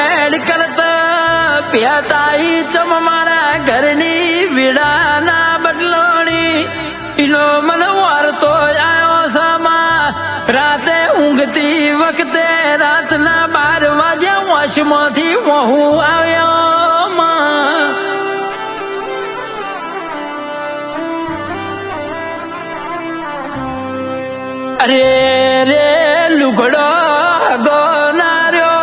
વેડ કરતા પ્યાતાઈ ચમ મારા ઘરની વીડાના બદલોણી ઈનો મને વારતો આવ્યો સમા રાતે ઊંઘતી વખતે રાતના 12 વાગ્યા વશમાંથી વહુ આવ્યો માં અરે રે લુગડો ગોનાર્યો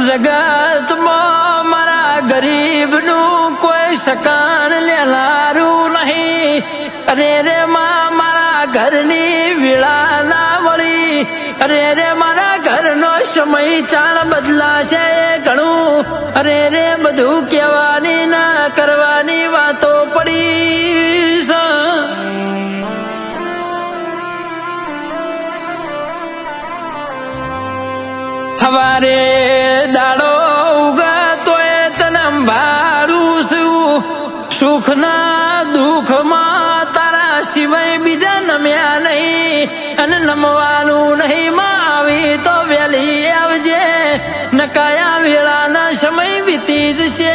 જગતમાં મારા ગરીબનું કોઈ સકાન લેનારું નહીં અરે રે માં મારા ઘરની વીળા ના વળી અરે રે મારા ઘરનો સમય ચાણ બદલાશે ઘણું અરે રે બધું કહેવાની ના કરવાની વાતો પડી છે હવારે દાડો ઉગતોય તને ભાડું છું સુખના દુઃખમાં તારા સિવાય બીજા નમ્યા નહીં અને નમવાનું નહીં માં આવી તો વેલી આવજે નકાયા વેળાના સમય વીતી જશે